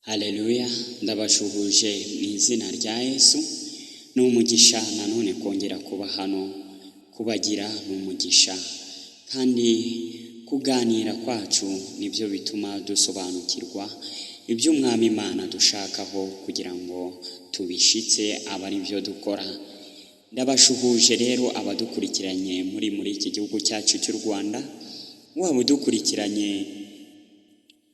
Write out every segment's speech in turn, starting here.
Haleluya, ndabashuhuje mu izina rya Yesu. N'umugisha nanone kongera kuba hano, kubagira n'umugisha, kandi kuganira kwacu nibyo bituma dusobanukirwa iby'Umwami Imana dushakaho kugira ngo tubishitse aba ari byo dukora. Ndabashuhuje rero abadukurikiranye muri iki gihugu cyacu cy'u Rwanda, waba udukurikiranye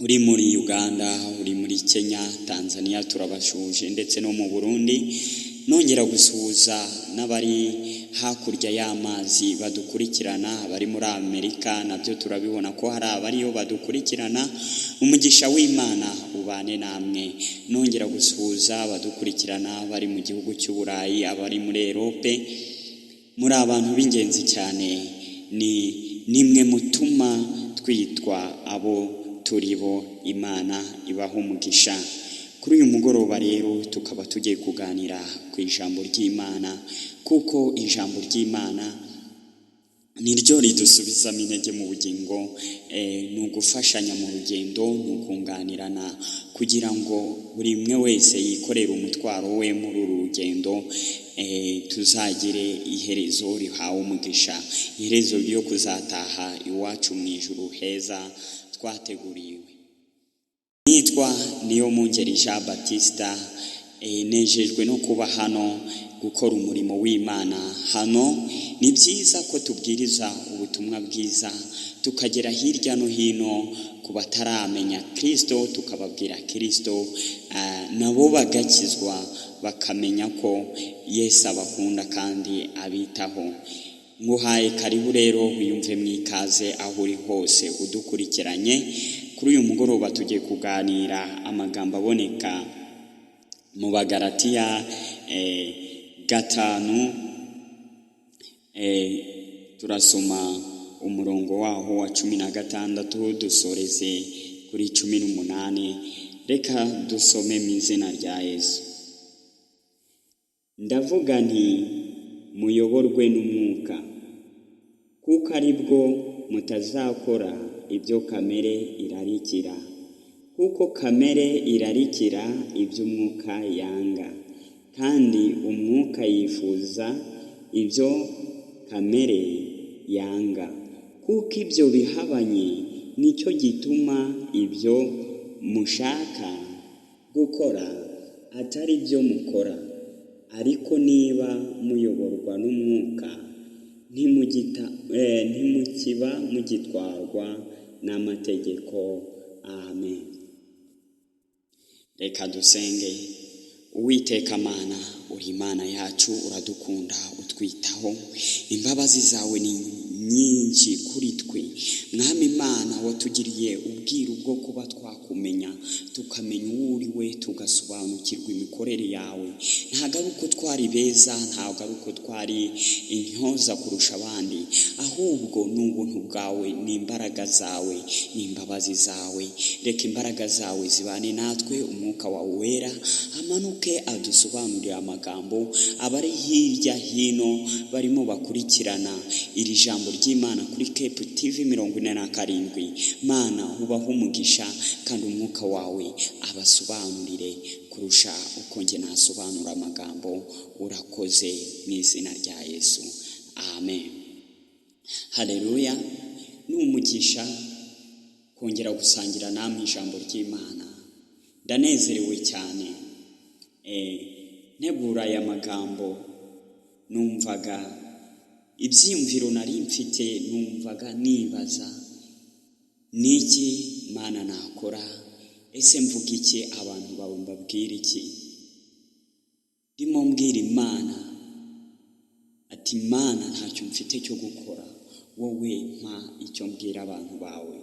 uri muri Uganda, uri muri Kenya, Tanzania, turabashuje, ndetse no mu Burundi. Nongera gusuhuza n'abari hakurya y'amazi badukurikirana, abari muri Amerika nabyo turabibona ko hari abariyo badukurikirana. Umugisha w'Imana ubane namwe. Nongera gusuhuza abadukurikirana bari mu gihugu cy'u Burayi, abari muri Europe, muri abantu b'ingenzi cyane. Nimwe mutuma twitwa abo turibo, Imana ibaho umugisha. Kuri uyu mugoroba rero tukaba tugiye kuganira ku ijambo ry'Imana, kuko ijambo ry'Imana niryo ridusubizamo intege mu bugingo, ni ugufashanya mu rugendo, ni ukunganirana kugira ngo buri umwe wese yikorere umutwaro we muri uru rugendo, tuzagire iherezo rihawe umugisha, iherezo ryo kuzataha iwacu mu ijuru heza twateguriwe. Nitwa Niyomwungeri Jean Baptiste, nejejwe no kuba hano gukora umurimo w'Imana. Hano ni byiza ko tubwiriza ubutumwa bwiza, tukagera hirya no hino ku bataramenya Kristo, tukababwira Kristo, nabo bagakizwa, bakamenya ko Yesu abakunda kandi abitaho. Nguhaye karibu rero, wiyumve mwikaze aho uri hose udukurikiranye. Kuri uyu mugoroba tugiye kuganira amagambo aboneka mu Bagalatiya 5, turasoma umurongo waho wa 16 dusoreze kuri 18. Reka dusome mu izina rya Yesu. Ndavuga nti muyoborwe n'umwuka, kuko aribwo mutazakora ibyo kamere irarikira, kuko kamere irarikira iby'umwuka yanga, kandi umwuka yifuza ibyo kamere yanga, kuko ibyo bihabanye nicyo gituma ibyo mushaka gukora atari byo mukora. Ariko niba muyoborwa n'umwuka, ntimukiba mugitwarwa n'amategeko. Amen. Reka dusenge. Uwiteka Mana, uri Imana yacu, uradukunda, utwitaho, imbabazi zawe ni nyinshi kuri twe. Mwami Imana, watugiriye ubwiru bwo kuba twakumenya, tukamenya uwo uri we, tugasobanukirwa imikorere yawe. Ntabwo ari uko twari beza, ntabwo ari uko twari intyoza kurusha abandi, ahubwo ni ubuntu bwawe, ni imbaraga zawe, ni imbabazi zawe. Reka imbaraga zawe zibane natwe, umwuka wawe wera amanuke adusobanurire amagambo abari hirya hino barimo bakurikirana iri jambo ry'Imana kuri Cape TV 47. Mana, ubaho umugisha, kandi umwuka wawe abasobanurire kurusha uko nge nasobanura amagambo. Urakoze mu izina rya Yesu. Amen. Haleluya. Ni umugisha kongera gusangira namwe ijambo ry'Imana. Ndanezerewe cyane. Ntegura aya magambo, numvaga ibyiyumviro nari mfite, numvaga nibaza niki Mana nakora, ese mvuga iki, abantu bawe mbabwira iki? Ndimo mbwira Imana ati Mana, ntacyo mfite cyo gukora, wowe mpa icyo mbwira abantu bawe.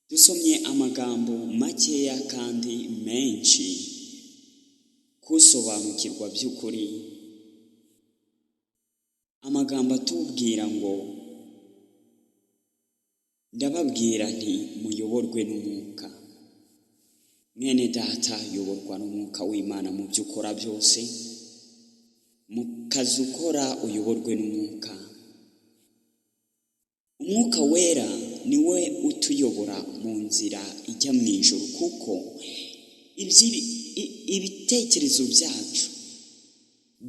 Dusomye amagambo makeya kandi menshi, kusobanukirwa by'ukuri. Amagambo atubwira ngo, ndababwira nti muyoborwe n'umwuka. Mwene data, yoborwa n'umwuka w'Imana mu byo ukora byose. Mu kazi ukora uyoborwe n'umwuka. Umwuka wera niwe utuyobora mu nzira ijya mu ijuru, kuko ibitekerezo byacu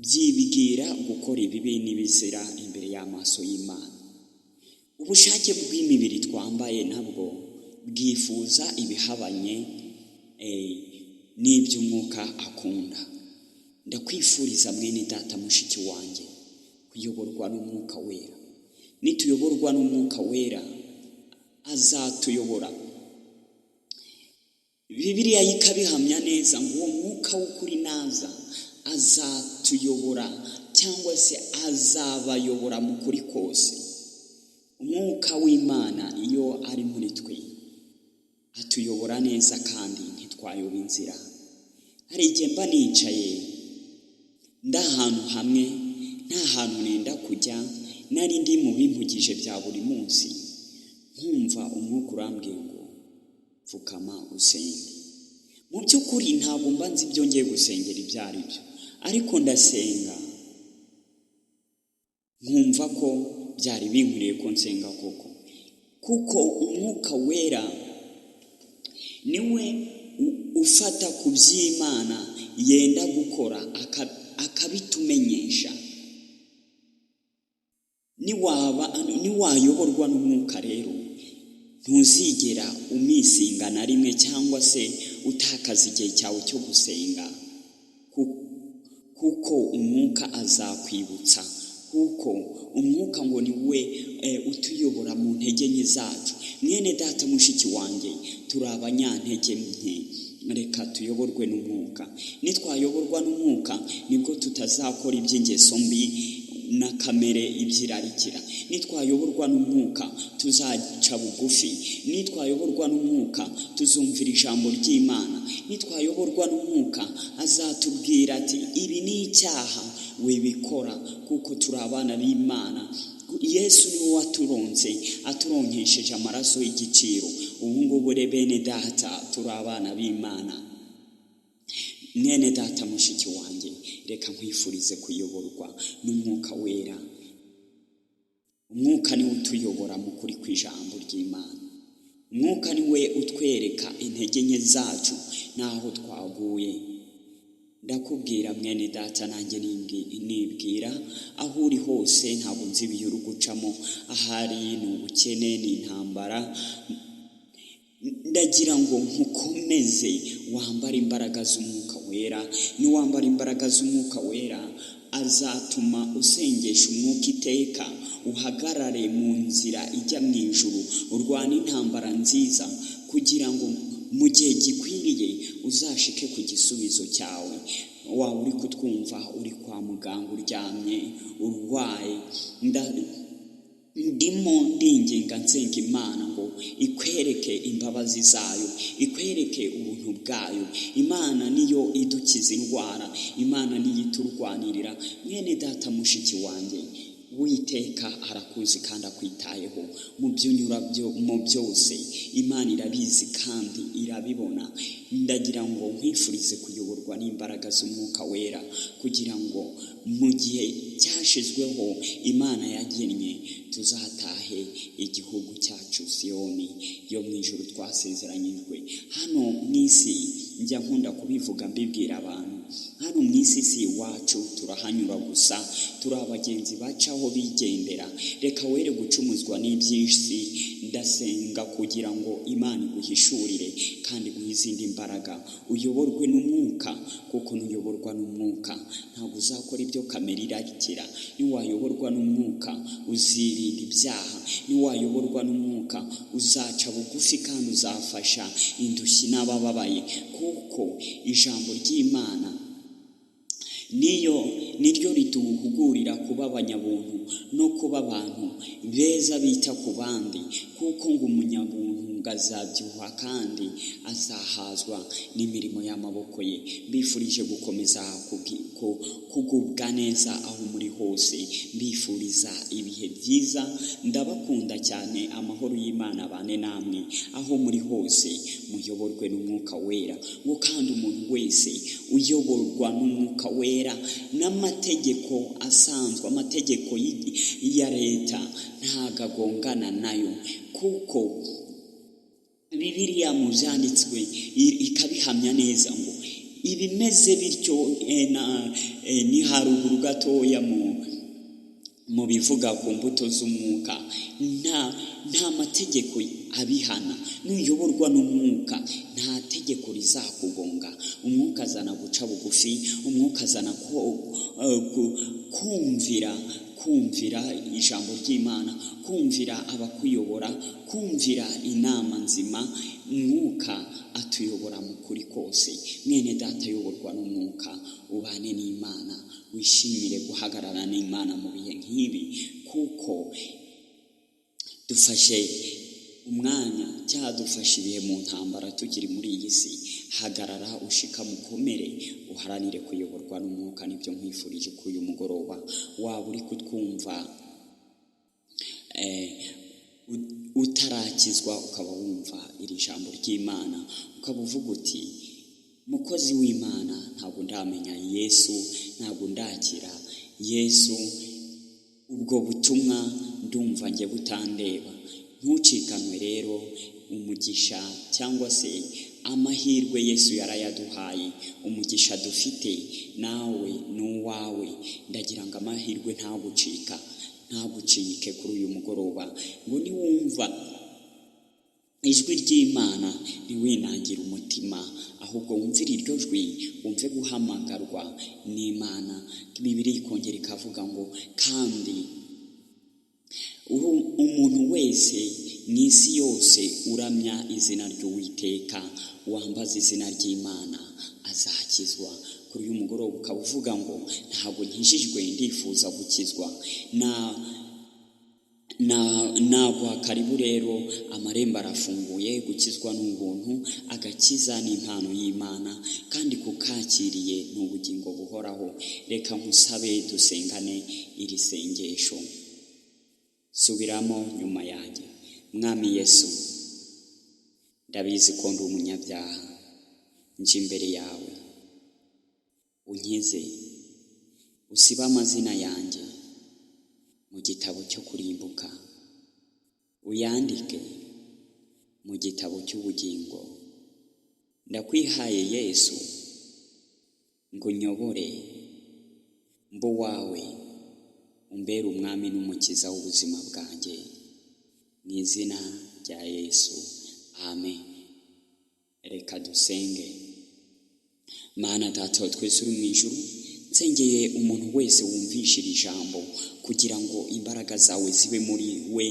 byibwira gukora ibibi n'ibizira imbere y'amaso y'Imana. Ubushake bw'imibiri twambaye nabwo bwifuza ibihabanye n'iby'umwuka akunda. Ndakwifuriza mwene data mushiki wanjye kuyoborwa n'umwuka wera. Nituyoborwa n'umwuka wera azatuyobora. Bibiliya ikabihamya neza ngo uwo mwuka w'ukuri naza azatuyobora, cyangwa se azabayobora mu kuri kose. Umwuka w'Imana iyo ari muri twe atuyobora neza kandi ntitwayoba inzira. Hari igihe mba nicaye ndahantu hamwe nta hantu nenda kujya, nari ndi mu bimpugije bya buri munsi, nkumva umwuka urambwiye ngo pfukama usenge. Mu by'ukuri ntabwo mba nzi ibyo ngiye gusengera ibyo ari byo, ariko ndasenga nkumva ko byari binkwiriye ko nsenga koko, kuko umwuka wera niwe ufata ku by'Imana yenda gukora akabitumenyesha. Niwayoborwa n'umwuka rero ntuzigera umisinga na rimwe, cyangwa se utakaza igihe cyawe cyo gusenga, kuko umwuka azakwibutsa, kuko umwuka ngo niwe utuyobora mu ntege nke zacu. Mwene data mushiki wanjye, turi abanyantege nke, reka tuyoborwe n'umwuka. Nitwayoborwa n'umwuka nibwo tutazakora iby'ingeso mbi na kamere ibyirarikira. Nitwayoborwa n'umwuka tuzaca bugufi. Nitwayoborwa n'umwuka tuzumvira ijambo ry'Imana. Nitwayoborwa n'umwuka azatubwira ati ibi ni icyaha wibikora, kuko turi abana b'Imana. Yesu niwe waturonse, aturonkesheje amaraso y'igiciro. Ubu ngubu bene data turi abana b'Imana. Mwene data mushiki wanjye, reka nkwifurize kuyoborwa n'umwuka wera. Umwuka niwe utuyobora mu kuri kw'ijambo ry'Imana. Umwuka niwe utwereka intege nke zacu n'aho twaguye. Ndakubwira mwene data, nanjye nibwira aho uri hose, ntabwo nzi ibihe uri gucamo, ahari ni ubukene, ni intambara. Ndagira ngo nkukomeze wambara imbaraga z'umwuka wera. Niwambara imbaraga z'umwuka wera azatuma usengesha umwuka iteka, uhagarare mu nzira ijya mu ijuru, urwane intambara nziza, kugira ngo mu gihe gikwiriye uzashike ku gisubizo cyawe. Waba uri kutwumva uri kwa muganga uryamye urwaye, ndimo ndinginga nsenga Imana ngo ikwereke imbabazi zayo, ikwereke ubuntu bwayo. Imana niyo idukiza indwara, Imana niyo iturwanirira. Mwene data mushiki wanjye, Uwiteka arakuzi kandi akwitayeho mu byo unyura mu byose. Imana irabizi kandi irabibona. Ndagira ngo nkwifurize kuyoborwa n'imbaraga z'umwuka wera, kugira ngo mu gihe cyashizweho Imana yagennye tuzatahe igihugu cyacu Siyoni yo mu ijuru twasezeranyijwe. Hano mu isi njya nkunda kubivuga mbibwira abantu, hano mu isi si iwacu, turahanyura gusa, turi abagenzi bacaho bigendera. Reka were gucumuzwa n'iby'isi. Ndasenga kugira ngo Imana iguhishurire kandi iguhe izindi mbaraga, uyoborwe n'umwuka, kuko nuyoborwa n'umwuka ntabwo uzakora ibyo kamere irarikira. Niwayoborwa n'umwuka uzirinda ibyaha. Niwayoborwa n'umwuka uzaca bugufi kandi uzafasha indushyi n'abababaye, kuko ijambo ry'Imana niryo rituhugurira kuba abanyabuntu no kuba abantu beza bita ku bandi, kuko ngo umunyabuntu ngo azabyibuha kandi azahazwa n'imirimo y'amaboko ye. Mbifurije gukomeza kugubwa neza aho muri hose, mbifuriza ibihe byiza, ndabakunda cyane. Amahoro y'Imana abane namwe aho muri hose, muyoborwe n'umwuka wera. Ngo kandi umuntu wese uyoborwa n'umwuka wera n'amategeko asanzwe, amategeko ya leta ntago agongana nayo, kuko Bibiliya mu byanditswe ikabihamya neza ngo ibimeze bityo. Ni haruguru gatoya mu bivuga ku mbuto z'umwuka, nta mategeko abihana. Nuyoborwa n'umwuka nta tegeko rizakugonga. Umwuka azana guca bugufi, umwuka azana kumvira ijambo ry'Imana, kumvira abakuyobora, kumvira inama nzima. Umwuka atuyobora mu kuri kose. Mwene data, yoborwa n'umwuka, ubane n'Imana, wishimire guhagarara n'Imana mu bihe nk'ibi, kuko dufashe umwanya cyangwa dufashe ibihe mu ntambara tukiri muri iyi si. Hagarara, ushika mukomere, uharanire kuyoborwa n'umwuka. Nibyo nkwifurije kuri uyu mugoroba. Waba uri kutwumva utarakizwa, ukaba wumva iri jambo ry'Imana, ukaba uvuga uti, mukozi w'Imana, ntabwo ndamenya Yesu, ntabwo ndakira Yesu, ubwo butumwa ndumva njye butandeba. Ntucikanwe rero umugisha cyangwa se amahirwe Yesu yarayaduhaye. Umugisha dufite nawe n'uwawe. Ndagira ngo amahirwe ntagucike kuri uyu mugoroba. Ngo niwumva ijwi ry'Imana ntiwinangire umutima, ahubwo wumvire iryo jwi, wumve guhamagarwa n'Imana. Bibiliya ikongera ikavuga ngo kandi umuntu wese mu isi yose uramya izina ry'Uwiteka, wambaza izina ry'Imana, azakizwa. Kuri uyu mugoroba ukaba uvuga ngo ntabwo nkijijwe, ndifuza gukizwa. Naguha karibu rero, amarembo arafunguye. Gukizwa n'ubuntu, agakiza n'impano y'Imana, kandi kukakiriye ni ubugingo buhoraho. Reka nkusabe dusengane iri sengesho. Subiramo nyuma yanjye. Mwami Yesu, ndabizi ko ndi umunyabyaha, nje imbere yawe, unkize, usibe amazina yanjye mu gitabo cyo kurimbuka, uyandike mu gitabo cy'ubugingo. Ndakwihaye Yesu, ngo unyobore, mbe wawe, umbere umwami n'umukiza w'ubuzima bwanjye, mu izina rya Yesu, amen. Reka dusenge. Mana Data wa twese uri mu ijuru, nsengeye umuntu wese wumvisha iri jambo, kugira ngo imbaraga zawe zibe muri we,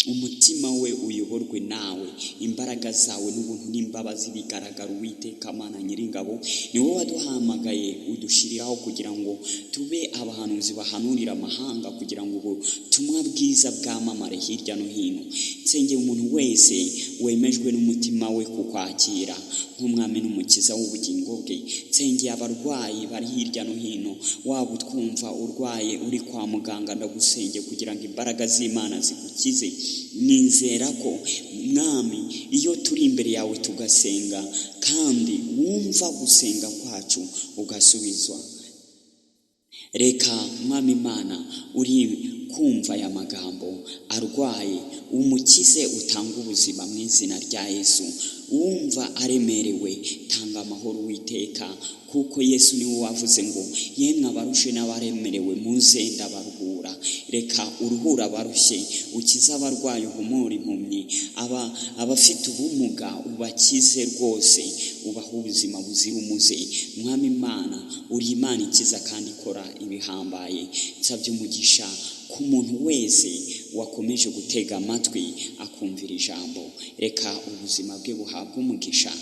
umutima we uyoborwe nawe. Imbaraga zawe n'ubuntu n'imbabazi bigaragara. Uwiteka Mana Nyiringabo, ni wowe waduhamagaye udushiriraho kugira ngo tube abahanuzi bahanurira amahanga, kugira ngo ubutumwa bwiza bwamamare hirya no hino. Nsengeye umuntu wese wemejwe n'umutima we kukwakira nk'umwami n'umukiza w'ubugingo bwe. Nsengeye abarwayi bari hirya no hino, waba utwumva urwaye uri kwa muganga, ndagusengeye kugira ngo imbaraga z'Imana zigukize. Nizera ko mwami, iyo turi imbere yawe tugasenga, kandi wumva gusenga kwacu ugasubizwa. Reka mwami Imana, uri kumva aya magambo, arwaye umukize, utanga ubuzima mu izina rya Yesu. Wumva aremerewe, tanga amahoro Uwiteka, kuko Yesu niwe wavuze ngo yemwe abarushe n'abaremerewe muze ndabaruhura. Reka uruhura abarushye, ukize abarwayi, uhumure impumyi, abafite ubumuga ubakize rwose, ubaha ubuzima buzira umuze. Mwami Imana, uri Imana ikiza kandi ikora ibihambaye. Nsabye umugisha ku muntu wese wakomeje gutega amatwi akumvira ijambo. Reka ubuzima bwe buhabwe umugisha,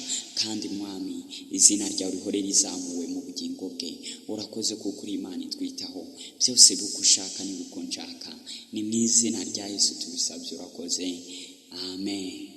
kandi mwami, izina ryawe rihore rizamuwe mu bugingo bwe. Urakoze kuko uri Imana itwitaho. Byose uko ushaka ni uko nshaka. Ni mu izina rya Yesu tubisabye, urakoze, amen.